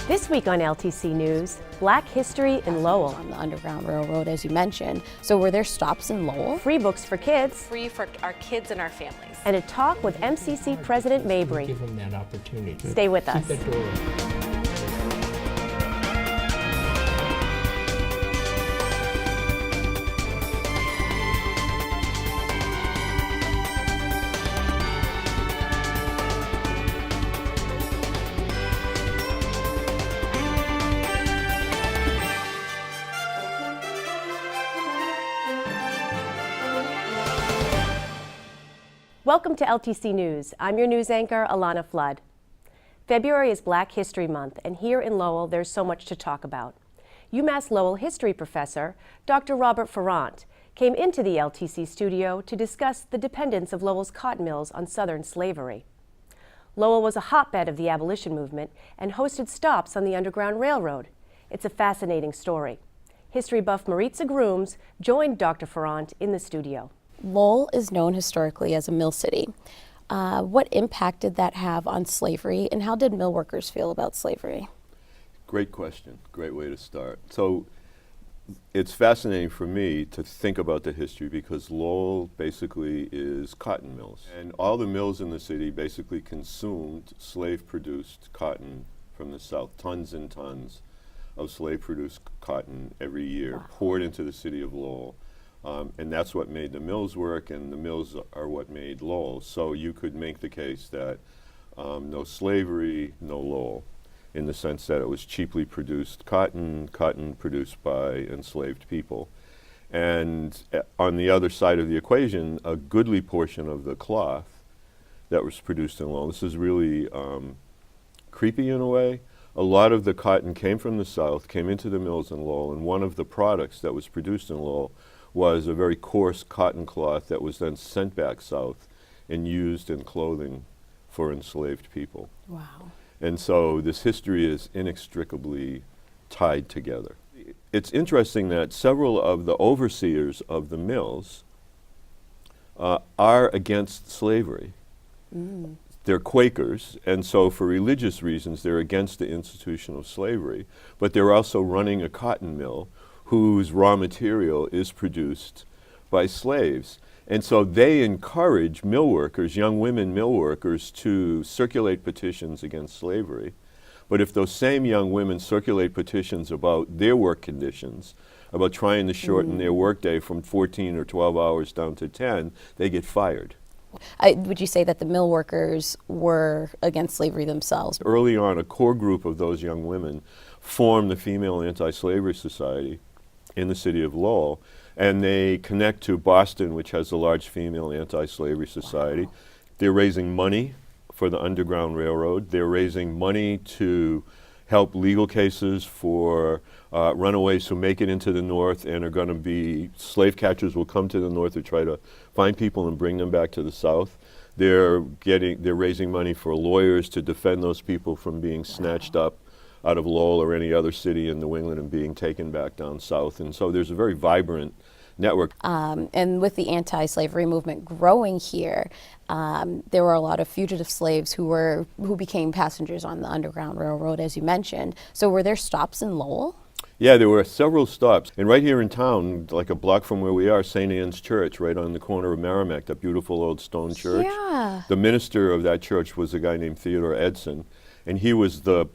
This week on LTC News, Black History in Lowell. On the Underground Railroad, as you mentioned. So were there stops in Lowell? Free books for kids. Free for our kids and our families. And a talk with MCC President Mabry. Give them that opportunity. Stay with us. Keep that door open. Welcome to LTC News. I'm your news anchor, Alana Flood. February is Black History Month, and here in Lowell, there's so much to talk about. UMass Lowell history professor, Dr. Robert Forrant, came into the LTC studio to discuss the dependence of Lowell's cotton mills on Southern slavery. Lowell was a hotbed of the abolition movement and hosted stops on the Underground Railroad. It's a fascinating story. History buff Maritza Grooms joined Dr. Forrant in the studio. Lowell is known historically as a mill city. What impact did that have on slavery, and how did mill workers feel about slavery? Great question. Great way to start. So it's fascinating for me to think about the history because Lowell basically is cotton mills. And all the mills in the city basically consumed slave-produced cotton from the South, tons and tons of slave-produced cotton every year poured into the city of Lowell. And that's what made the mills work, and the mills are what made Lowell. So you could make the case that no slavery, no Lowell, in the sense that it was cheaply produced cotton produced by enslaved people. And on the other side of the equation, a goodly portion of the cloth that was produced in Lowell, this is really creepy in a way. A lot of the cotton came from the South, came into the mills in Lowell, and one of the products that was produced in Lowell was a very coarse cotton cloth that was then sent back south and used in clothing for enslaved people. Wow. And so this history is inextricably tied together. It's interesting that several of the overseers of the mills are against slavery. They're Quakers, and so for religious reasons they're against the institution of slavery, but they're also running a cotton mill whose raw material is produced by slaves. And so they encourage mill workers, young women mill workers, to circulate petitions against slavery. But if those same young women circulate petitions about their work conditions, about trying to shorten their workday from 14 or 12 hours down to 10, they get fired. Would you say that the mill workers were against slavery themselves? Early on, a core group of those young women formed the Female Anti-Slavery Society in the city of Lowell, and they connect to Boston, which has a large female anti-slavery society. Wow. They're raising money for the Underground Railroad. They're raising money to help legal cases for runaways who make it into the North and are going to be, slave catchers will come to the North to try to find people and bring them back to the South. They're raising money for lawyers to defend those people from being snatched up out of Lowell or any other city in New England and being taken back down south. And so there's a very vibrant network. And with the anti-slavery movement growing here, there were a lot of fugitive slaves who became passengers on the Underground Railroad, as you mentioned. So were there stops in Lowell? Yeah, there were several stops. And right here in town, like a block from where we are, St. Anne's Church, right on the corner of Merrimack, that beautiful old stone church. Yeah. The minister of that church was a guy named Theodore Edson. And he was the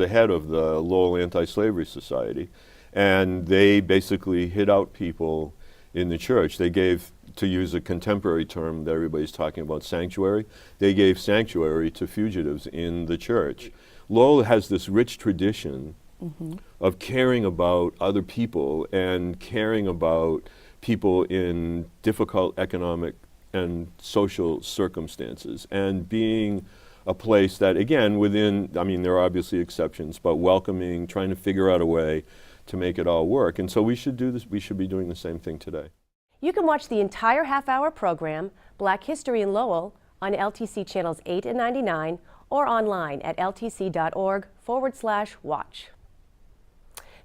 head of the Lowell Anti-Slavery Society, and they basically hid out people in the church. They gave, to use a contemporary term that everybody's talking about, sanctuary. They gave sanctuary to fugitives in the church. Lowell has this rich tradition of caring about other people and caring about people in difficult economic and social circumstances, and being a place that, again, there are obviously exceptions, but welcoming, trying to figure out a way to make it all work. And so we should do this, we should be doing the same thing today. You can watch the entire half-hour program, Black History in Lowell, on LTC channels 8 and 99 or online at ltc.org/watch.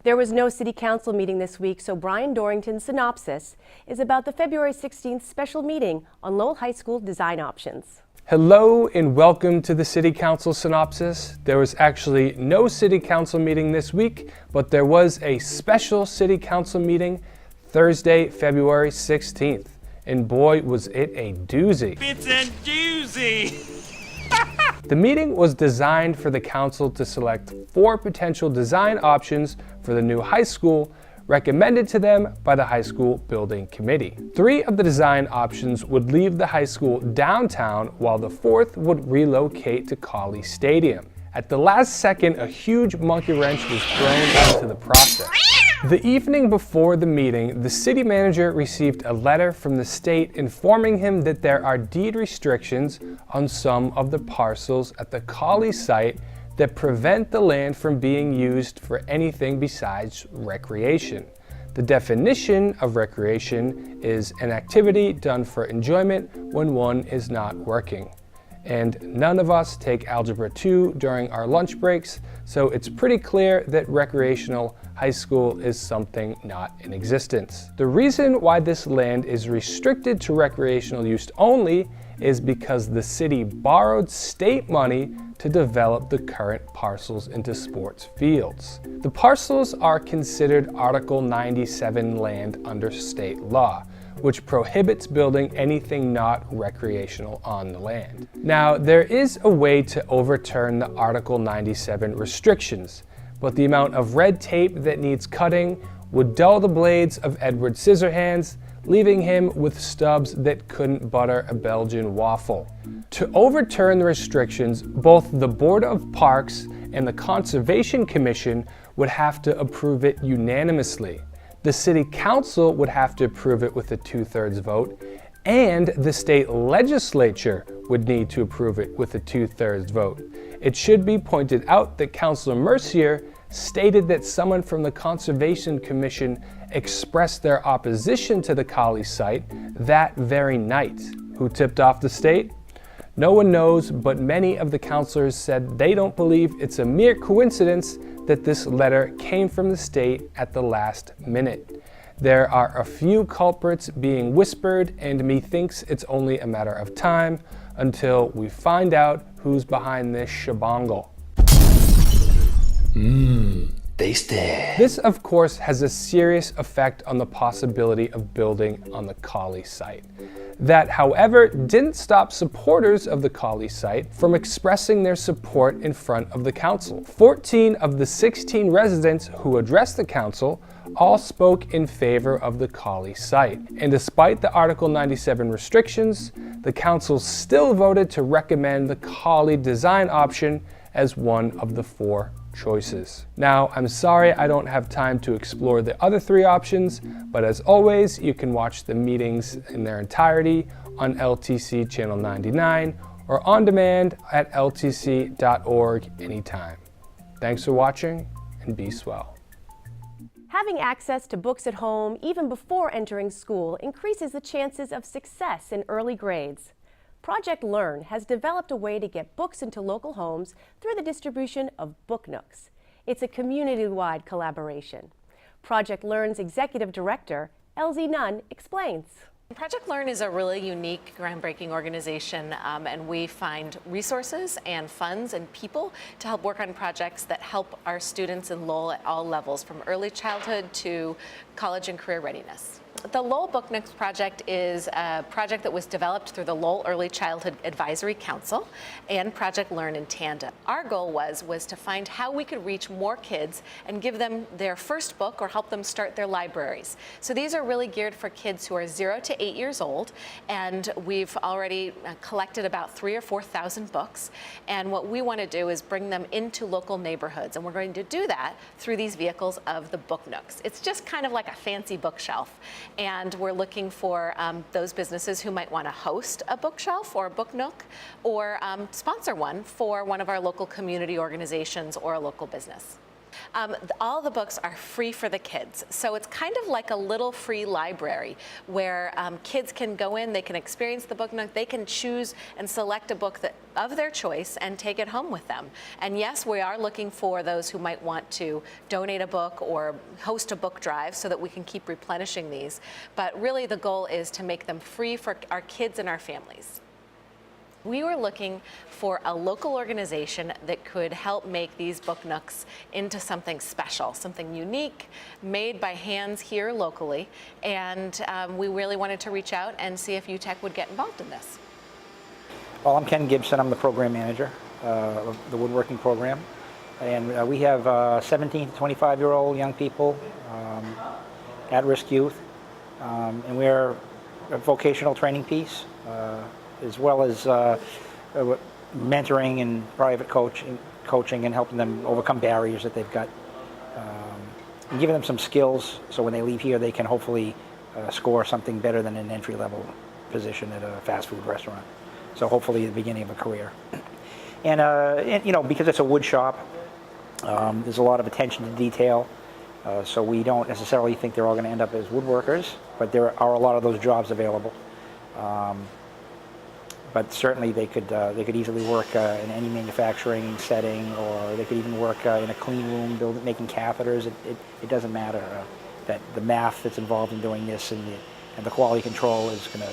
There was no City Council meeting this week, so Brian Dorrington's synopsis is about the February 16th special meeting on Lowell High School design options. Hello and welcome to the City Council Synopsis. There was actually no City Council meeting this week, but there was a special City Council meeting Thursday, February 16th. And boy, was it a doozy. It's a doozy! The meeting was designed for the council to select 4 potential design options for the new high school, recommended to them by the High School Building Committee. 3 of the design options would leave the high school downtown, while the 4th would relocate to Colley Stadium. At the last second, a huge monkey wrench was thrown into the process. The evening before the meeting, the city manager received a letter from the state informing him that there are deed restrictions on some of the parcels at the Colley site that prevent the land from being used for anything besides recreation. The definition of recreation is an activity done for enjoyment when one is not working. And none of us take Algebra 2 during our lunch breaks, so it's pretty clear that recreational high school is something not in existence. The reason why this land is restricted to recreational use only is because the city borrowed state money to develop the current parcels into sports fields. The parcels are considered Article 97 land under state law, which prohibits building anything not recreational on the land. Now, there is a way to overturn the Article 97 restrictions, but the amount of red tape that needs cutting would dull the blades of Edward Scissorhands, leaving him with stubs that couldn't butter a Belgian waffle. To overturn the restrictions, both the Board of Parks and the Conservation Commission would have to approve it unanimously. The City Council would have to approve it with a 2/3 vote, and the state legislature would need to approve it with a 2/3 vote. It should be pointed out that Councilor Mercier stated that someone from the Conservation Commission expressed their opposition to the Colley site that very night. Who tipped off the state? No one knows, but many of the councilors said they don't believe it's a mere coincidence that this letter came from the state at the last minute. There are a few culprits being whispered, and methinks it's only a matter of time until we find out who's behind this shabongle. Tasty. This, of course, has a serious effect on the possibility of building on the Colley site. That, however, didn't stop supporters of the Colley site from expressing their support in front of the council. 14 of the 16 residents who addressed the council all spoke in favor of the Colley site. And despite the Article 97 restrictions, the council still voted to recommend the Colley design option as one of the 4 choices. Now, I'm sorry I don't have time to explore the other 3 options, but as always, you can watch the meetings in their entirety on LTC Channel 99 or on demand at ltc.org anytime. Thanks for watching, and be swell. Having access to books at home even before entering school increases the chances of success in early grades. ProjectLEARN has developed a way to get books into local homes through the distribution of Book Nooks. It's a community-wide collaboration. ProjectLEARN's Executive Director, LZ Nunn, explains. ProjectLEARN is a really unique, groundbreaking organization, and we find resources and funds and people to help work on projects that help our students in Lowell at all levels, from early childhood to college and career readiness. The Lowell Book Nooks project is a project that was developed through the Lowell Early Childhood Advisory Council and ProjectLEARN in tandem. Our goal was to find how we could reach more kids and give them their first book or help them start their libraries. So these are really geared for kids who are 0 to 8 years old, and we've already collected about 3,000 or 4,000 books. And what we want to do is bring them into local neighborhoods, and we're going to do that through these vehicles of the Book Nooks. It's just kind of like a fancy bookshelf. And we're looking for those businesses who might want to host a bookshelf or a book nook, or sponsor one for one of our local community organizations or a local business. All the books are free for the kids, so it's kind of like a little free library where kids can go in, they can experience the book nook, they can choose and select a book of their choice and take it home with them. And yes, we are looking for those who might want to donate a book or host a book drive so that we can keep replenishing these. But really the goal is to make them free for our kids and our families. We were looking for a local organization that could help make these book nooks into something special, something unique, made by hands here locally, and we really wanted to reach out and see if UTEC would get involved in this. Well, I'm Ken Gibson. I'm the program manager of the woodworking program, and we have 17 to 25-year-old young people, at-risk youth, and we're a vocational training piece, as well as mentoring and private coaching and helping them overcome barriers that they've got, and giving them some skills so when they leave here they can hopefully score something better than an entry-level position at a fast food restaurant. So hopefully the beginning of a career. And you know, because it's a wood shop, there's a lot of attention to detail. So we don't necessarily think they're all going to end up as woodworkers, but there are a lot of those jobs available. But certainly they could easily work in any manufacturing setting, or they could even work in a clean room, making catheters. It doesn't matter. That the math that's involved in doing this and the quality control is going to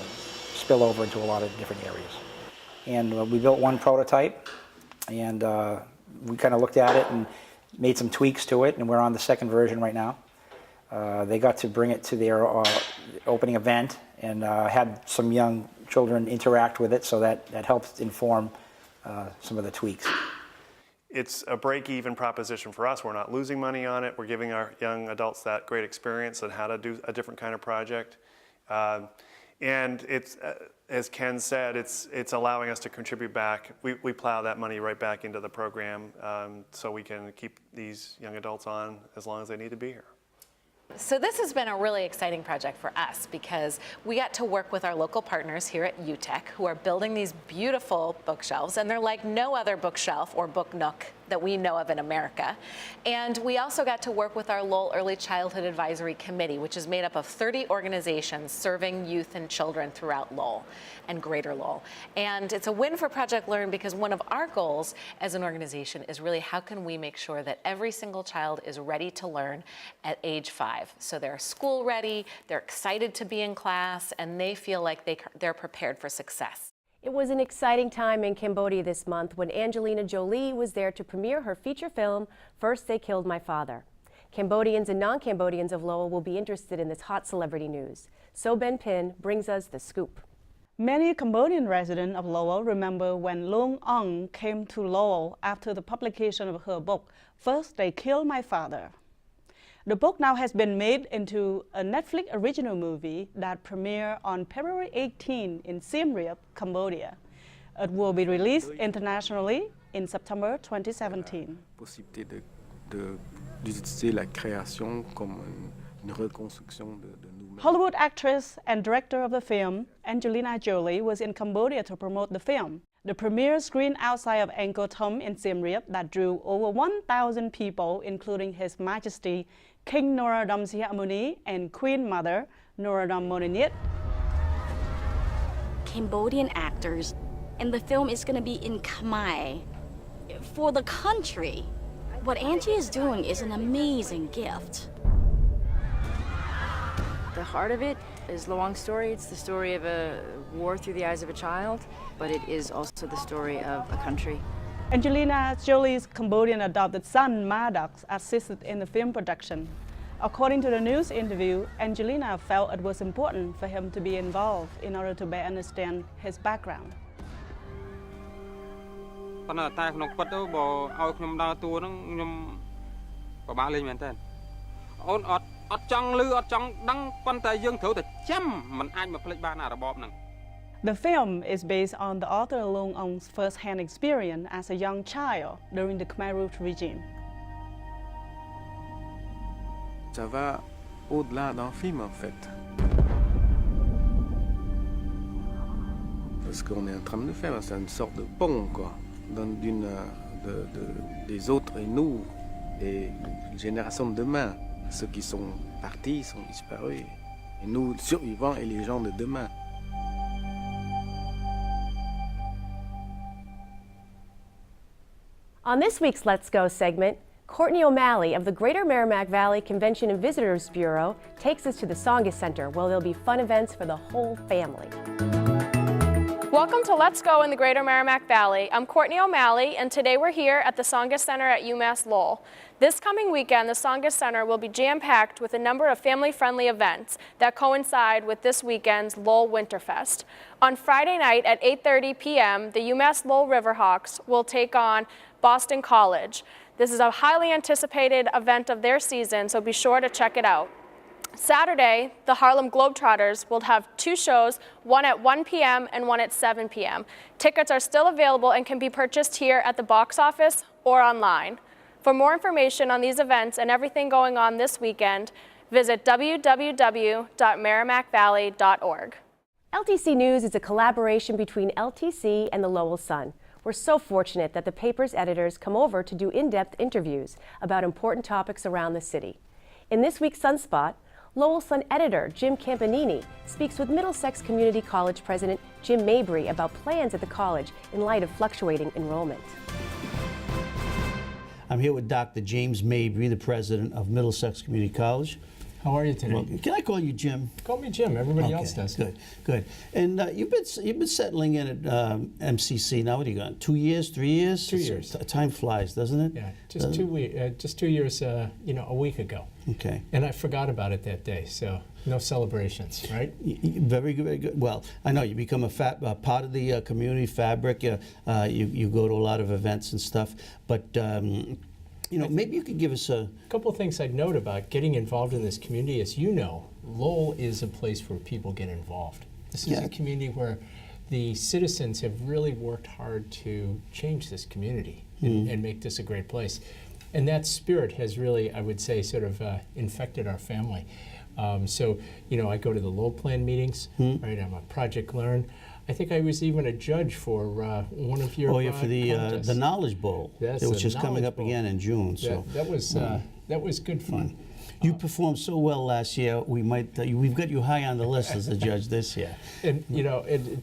spill over into a lot of different areas. And we built one prototype, and we kind of looked at it and made some tweaks to it, and we're on the second version right now. They got to bring it to their opening event and had some young children interact with it, so that helped inform some of the tweaks. It's a break-even proposition for us. We're not losing money on it. We're giving our young adults that great experience on how to do a different kind of project. And it's, as Ken said, it's allowing us to contribute back. We plow that money right back into the program, so we can keep these young adults on as long as they need to be here. So this has been a really exciting project for us because we got to work with our local partners here at UTEC, who are building these beautiful bookshelves, and they're like no other bookshelf or book nook that we know of in America. And we also got to work with our Lowell Early Childhood Advisory Committee, which is made up of 30 organizations serving youth and children throughout Lowell and Greater Lowell. And it's a win for ProjectLEARN because one of our goals as an organization is really how can we make sure that every single child is ready to learn at age 5. So they're school ready, they're excited to be in class, and they feel like they're prepared for success. It was an exciting time in Cambodia this month when Angelina Jolie was there to premiere her feature film, First They Killed My Father. Cambodians and non-Cambodians of Lowell will be interested in this hot celebrity news. Soben Pin brings us the scoop. Many Cambodian residents of Lowell remember when Lung Ong came to Lowell after the publication of her book, First They Killed My Father. The book now has been made into a Netflix original movie that premiered on February 18 in Siem Reap, Cambodia. It will be released internationally in September 2017. Possibilité d'utiliser la création comme une reconstruction de nous-mêmes. Hollywood actress and director of the film, Angelina Jolie, was in Cambodia to promote the film. The premiere screened outside of Angkor Thom in Siem Reap that drew over 1,000 people, including His Majesty King Norodom Sihamuni and Queen Mother Norodom Moniniet. Cambodian actors, and the film is going to be in Khmer for the country. What Angie is doing is an amazing gift. The heart of it is Luang's story. It's the story of a war through the eyes of a child, but it is also the story of a country. Angelina Jolie's Cambodian adopted son, Maddox, assisted in the film production. According to the news interview, Angelina felt it was important for him to be involved in order to better understand his background. The film is based on the author Lung Ong's first-hand experience as a young child during the Khmer Rouge regime. Ça va au-delà d'un film en fait. Ce qu'on est en train de faire, c'est une sorte de pont quoi, des autres et nous, les générations de demain. Ceux qui sont partis sont disparus, et nous survivants et les gens de demain. On this week's Let's Go segment, Courtney O'Malley of the Greater Merrimack Valley Convention and Visitors Bureau takes us to the Tsongas Center, where there'll be fun events for the whole family. Welcome to Let's Go in the Greater Merrimack Valley. I'm Courtney O'Malley, and today we're here at the Tsongas Center at UMass Lowell. This coming weekend, the Tsongas Center will be jam-packed with a number of family-friendly events that coincide with this weekend's Lowell Winterfest. On Friday night at 8:30 p.m., the UMass Lowell Riverhawks will take on Boston College. This is a highly anticipated event of their season, so be sure to check it out. Saturday, the Harlem Globetrotters will have two shows, one at 1 p.m. and one at 7 p.m. Tickets are still available and can be purchased here at the box office or online. For more information on these events and everything going on this weekend, visit www.merrimackvalley.org. LTC News is a collaboration between LTC and the Lowell Sun. We're so fortunate that the paper's editors come over to do in-depth interviews about important topics around the city. In this week's Sunspot, Lowell Sun editor Jim Campanini speaks with Middlesex Community College President Jim Mabry about plans at the college in light of fluctuating enrollment. I'm here with Dr. James Mabry, the president of Middlesex Community College. How are you today? Well, can I call you Jim? Call me Jim. Everybody else does. Good, good. And you've been settling in at MCC now. What are you going? 2 years, 3 years? 2 years. Time flies, doesn't it? Yeah, just 2 weeks. Just 2 years. A week ago. Okay. And I forgot about it that day. So no celebrations, right? Very good, very good. Well, I know you become a part of the community fabric. You go to a lot of events and stuff, but. Maybe you could give us a couple of things I'd note about getting involved in this community. As you know, Lowell is a place where people get involved. This is a community where the citizens have really worked hard to change this community and make this a great place. And that spirit has really, I would say, sort of infected our family. So, I go to the Lowell Plan meetings, right? I'm a ProjectLEARN. I think I was even a judge for one of your for the Knowledge Bowl, yes, which is coming up again in June. So that was good fun. You performed so well last year. We've got you high on the list as a judge this year. And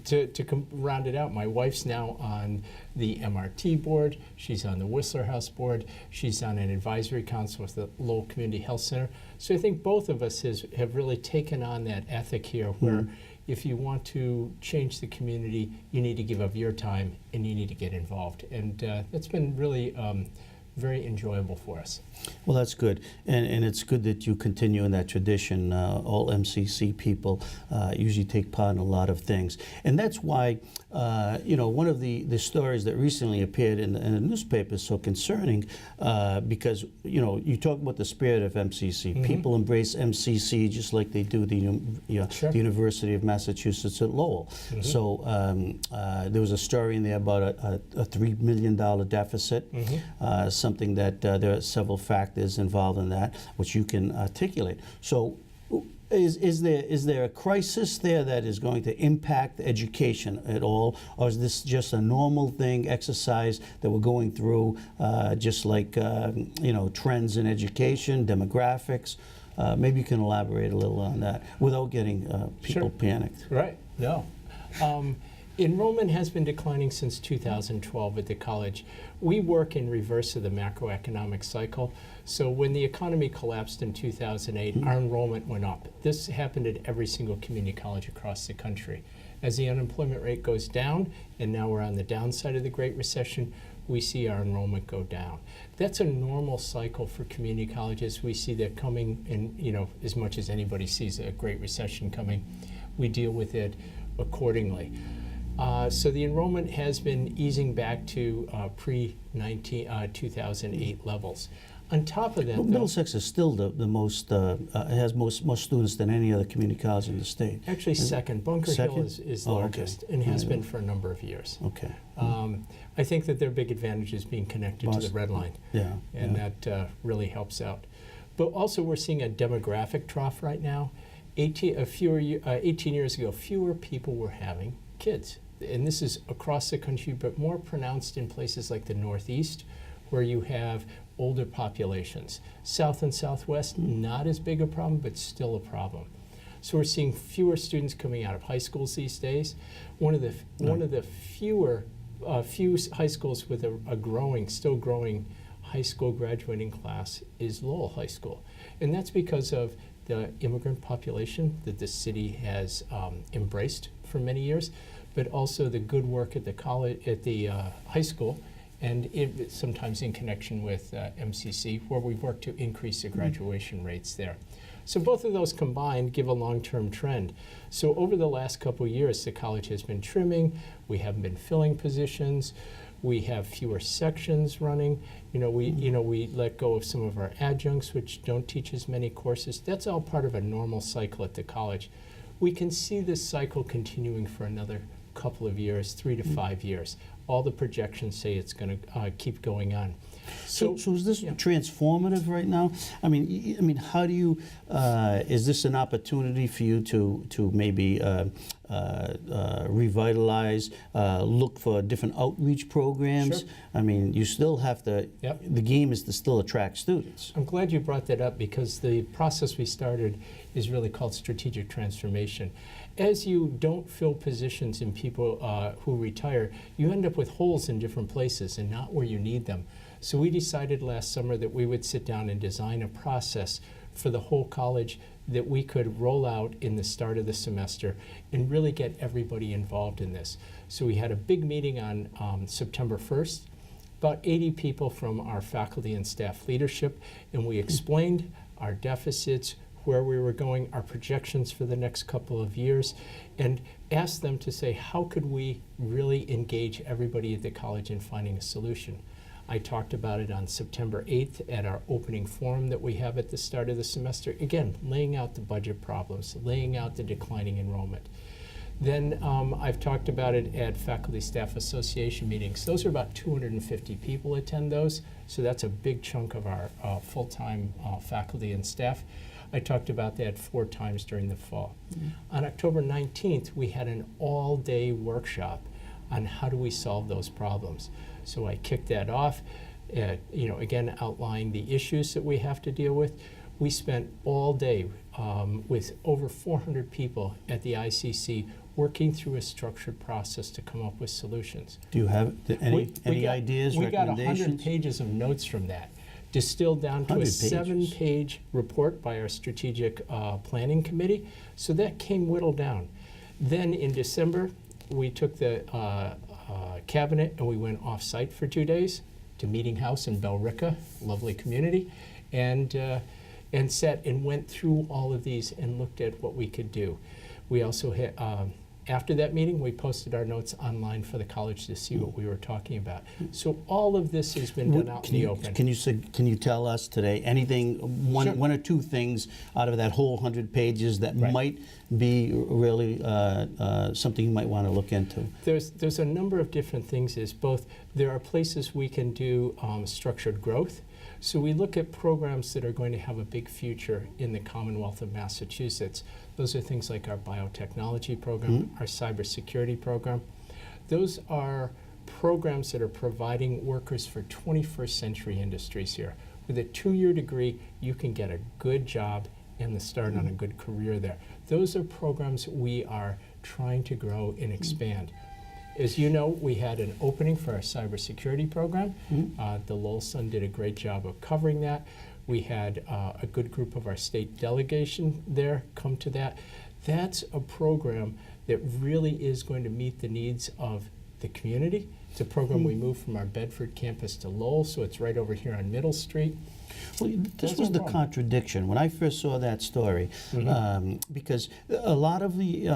to round it out, my wife's now on the MRT board. She's on the Whistler House board. She's on an advisory council with the Lowell Community Health Center. So I think both of us have really taken on that ethic here, where if you want to change the community, you need to give up your time and you need to get involved. And that's been really very enjoyable for us. Well, that's good. And it's good that you continue in that tradition. All MCC people usually take part in a lot of things. And that's why, one of the stories that recently appeared in the newspaper is so concerning because, you talk about the spirit of MCC. People embrace MCC just like they do the University of Massachusetts at Lowell. So there was a story in there about a $3 million deficit, something that there are several factors involved in that, which you can articulate. So is there a crisis there that is going to impact education at all, or is this just a normal exercise that we're going through, just like trends in education, demographics? Maybe you can elaborate a little on that without getting people panicked. Right. No. Enrollment has been declining since 2012 at the college. We work in reverse of the macroeconomic cycle. So when the economy collapsed in 2008, our enrollment went up. This happened at every single community college across the country. As the unemployment rate goes down, and now we're on the downside of the Great Recession, we see our enrollment go down. That's a normal cycle for community colleges. We see that coming, and as much as anybody sees a Great Recession coming, we deal with it accordingly. So the enrollment has been easing back to pre-2008 levels. On top of that, Middlesex is still the most, has more students than any other community college in the state. Actually, second. Bunker Hill is largest and has been for a number of years. Okay. I think that their big advantage is being connected to the Red Line. And that really helps out. But also we're seeing a demographic trough right now. 18 years ago, fewer people were having kids. And this is across the country, but more pronounced in places like the Northeast, where you have older populations. South and Southwest, not as big a problem, but still a problem. So we're seeing fewer students coming out of high schools these days. One of the few high schools with a still growing high school graduating class is Lowell High School. And that's because of the immigrant population that the city has embraced for many years, but also the good work at the college, at the high school, and sometimes in connection with MCC, where we've worked to increase the graduation rates there. So both of those combined give a long-term trend. So over the last couple of years, the college has been trimming. We haven't been filling positions. We have fewer sections running. We let go of some of our adjuncts, which don't teach as many courses. That's all part of a normal cycle at the college. We can see this cycle continuing for another couple of years, 3 to 5 years. All the projections say it's going to keep going on. So is this transformative right now? I mean, how do you? Is this an opportunity for you to maybe revitalize, look for different outreach programs? Sure. I mean, you still have to. Yep. The game is to still attract students. I'm glad you brought that up, because the process we started is really called strategic transformation. As you don't fill positions in people who retire, you end up with holes in different places and not where you need them. So we decided last summer that we would sit down and design a process for the whole college that we could roll out in the start of the semester and really get everybody involved in this. So we had a big meeting on September 1st, about 80 people from our faculty and staff leadership, and we explained our deficits, where we were going, our projections for the next couple of years, and asked them to say, how could we really engage everybody at the college in finding a solution? I talked about it on September 8th at our opening forum that we have at the start of the semester. Again, laying out the budget problems, laying out the declining enrollment. Then I've talked about it at Faculty Staff Association meetings. Those are about 250 people attend those, so that's a big chunk of our full-time faculty and staff. I talked about that 4 times during the fall. On October 19th, we had an all-day workshop on how do we solve those problems. So I kicked that off, again, outlining the issues that we have to deal with. We spent all day with over 400 people at the ICC working through a structured process to come up with solutions. Do you have any ideas, we got recommendations? 100 pages of notes from that, distilled down to a 7-page report by our strategic planning committee. So that came whittled down. Then in December, we took the cabinet and we went off-site for 2 days to Meeting House in Bellrica, lovely community, and sat and went through all of these and looked at what we could do. We also had, after that meeting, we posted our notes online for the college to see what we were talking about. So all of this has been done out in the open. Can you tell us today anything, one or two things out of that whole 100 pages that might be really something you might want to look into? There's a number of different things. There are places we can do structured growth. So we look at programs that are going to have a big future in the Commonwealth of Massachusetts. Those are things like our biotechnology program, our cybersecurity program. Those are programs that are providing workers for 21st century industries here. With a 2-year degree, you can get a good job and start on a good career there. Those are programs we are trying to grow and expand. As you know, we had an opening for our cybersecurity program. The Lowell Sun did a great job of covering that. We had a good group of our state delegation there come to that. That's a program that really is going to meet the needs of the community. It's a program we moved from our Bedford campus to Lowell, so it's right over here on Middle Street. Well, this was the contradiction when I first saw that story, because a lot of the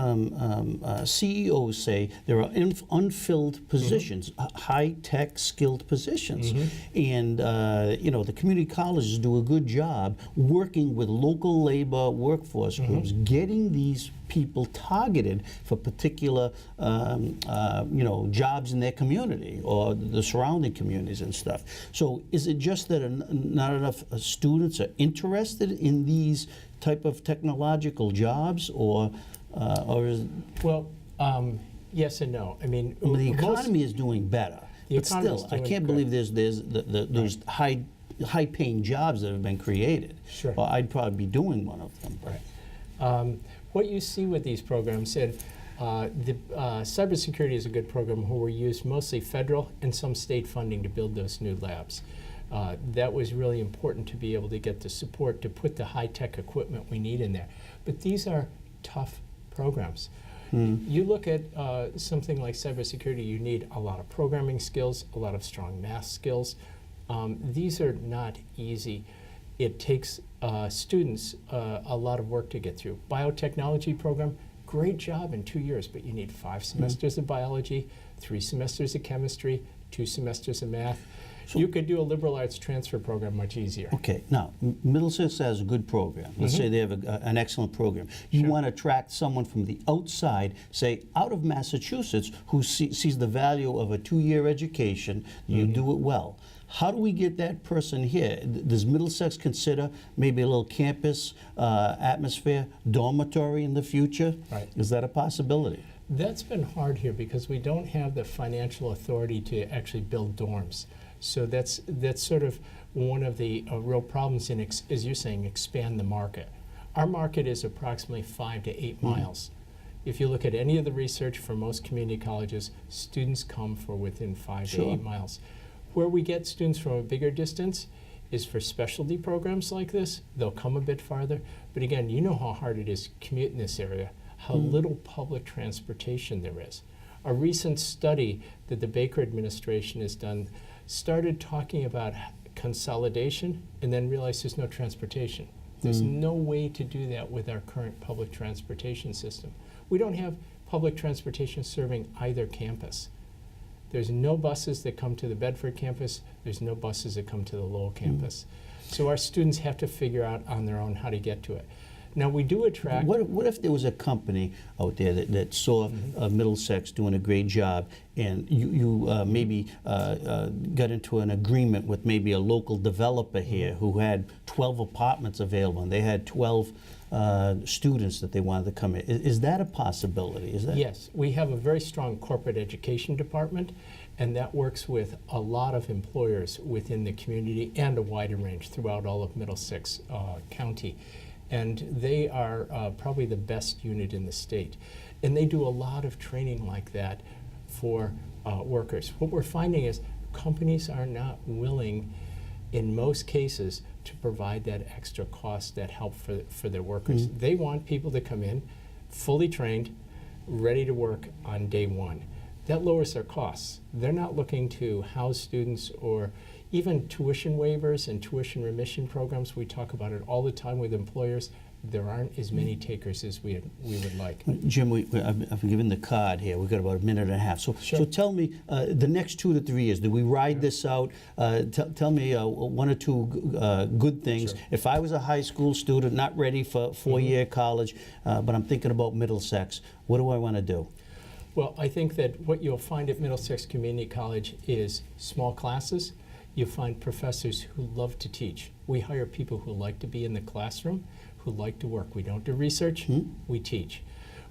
CEOs say there are unfilled positions, high-tech skilled positions, and the community colleges do a good job working with local labor workforce groups, getting these people targeted for particular jobs in their community or the surrounding communities and stuff. So is it just that not enough students are interested in these type of technological jobs, or is yes and no. I mean, the economy is doing better, but still, I can't believe there's those high-paying jobs that have been created. Sure. Well, I'd probably be doing one of them. Right. What you see with these programs, and cybersecurity is a good program where we use mostly federal and some state funding to build those new labs. That was really important to be able to get the support to put the high-tech equipment we need in there. But these are tough programs. You look at something like cybersecurity, you need a lot of programming skills, a lot of strong math skills. These are not easy. It takes students a lot of work to get through. Biotechnology program, great job in 2 years, but you need 5 semesters of biology, 3 semesters of chemistry, 2 semesters of math. So you could do a liberal arts transfer program much easier. Okay, now, Middlesex has a good program. Let's say they have an excellent program. You want to attract someone from the outside, say, out of Massachusetts, who sees the value of a 2-year education, you do it well. How do we get that person here? Does Middlesex consider maybe a little campus atmosphere, dormitory in the future? Right. Is that a possibility? That's been hard here because we don't have the financial authority to actually build dorms. So that's sort of one of the real problems in, as you're saying, expand the market. Our market is approximately 5 to 8 miles. If you look at any of the research for most community colleges, students come for within 5 to 8 miles. Where we get students from a bigger distance is for specialty programs like this. They'll come a bit farther. But again, you know how hard it is to commute in this area, how little public transportation there is. A recent study that the Baker administration has done started talking about consolidation and then realized there's no transportation. There's no way to do that with our current public transportation system. We don't have public transportation serving either campus. There's no buses that come to the Bedford campus. There's no buses that come to the Lowell campus. So our students have to figure out on their own how to get to it. Now, we do attract... What if there was a company out there that saw Middlesex doing a great job, and you maybe got into an agreement with maybe a local developer here who had 12 apartments available, and they had 12 students that they wanted to come in? Is that a possibility? Is that? Yes. We have a very strong corporate education department, and that works with a lot of employers within the community and a wider range throughout all of Middlesex County. And they are probably the best unit in the state. And they do a lot of training like that for workers. What we're finding is companies are not willing, in most cases, to provide that extra cost, that help for their workers. They want people to come in fully trained, ready to work on day one. That lowers their costs. They're not looking to house students or even tuition waivers and tuition remission programs. We talk about it all the time with employers. There aren't as many takers as we would like. Jim, I've given the card here. We've got about a minute and a half. So, so tell me, the next 2 to 3 years, do we ride this out? Tell me 1 or 2 good things. If I was a high school student, not ready for 4-year college, but I'm thinking about Middlesex, what do I want to do? Well, I think that what you'll find at Middlesex Community College is small classes. You'll find professors who love to teach. We hire people who like to be in the classroom, who like to work. We don't do research, we teach.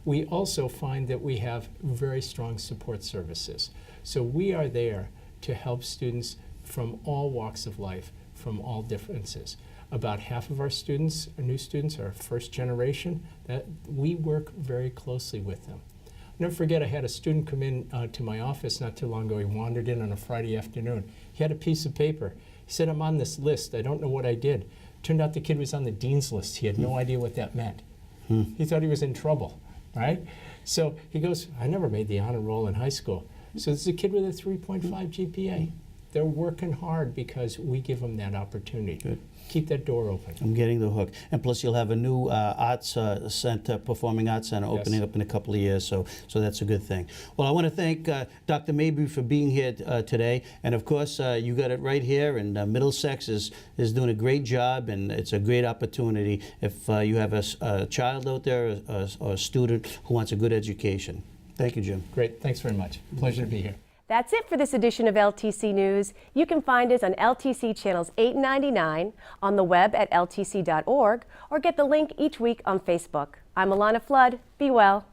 We also find that we have very strong support services. So we are there to help students from all walks of life, from all differences. About half of our students, our new students, are first generation. That we work very closely with them. I'll never forget, I had a student come in to my office not too long ago. He wandered in on a Friday afternoon. He had a piece of paper. He said, I'm on this list. I don't know what I did. Turned out the kid was on the dean's list. He had no idea what that meant. He thought he was in trouble, right? So he goes, I never made the honor roll in high school. So this is a kid with a 3.5 GPA. They're working hard because we give them that opportunity. Good. Keep that door open. I'm getting the hook. And plus you'll have a new arts center, performing arts center opening up in a couple of years, so that's a good thing. Well, I want to thank Dr. Mabry for being here today. And of course, you got it right here, and Middlesex is doing a great job, and it's a great opportunity if you have a child out there or a student who wants a good education. Thank you, Jim. Great. Thanks very much. Pleasure to be here. That's it for this edition of LTC News. You can find us on LTC channels 8 and 99, on the web at ltc.org, or get the link each week on Facebook. I'm Alana Flood. Be well.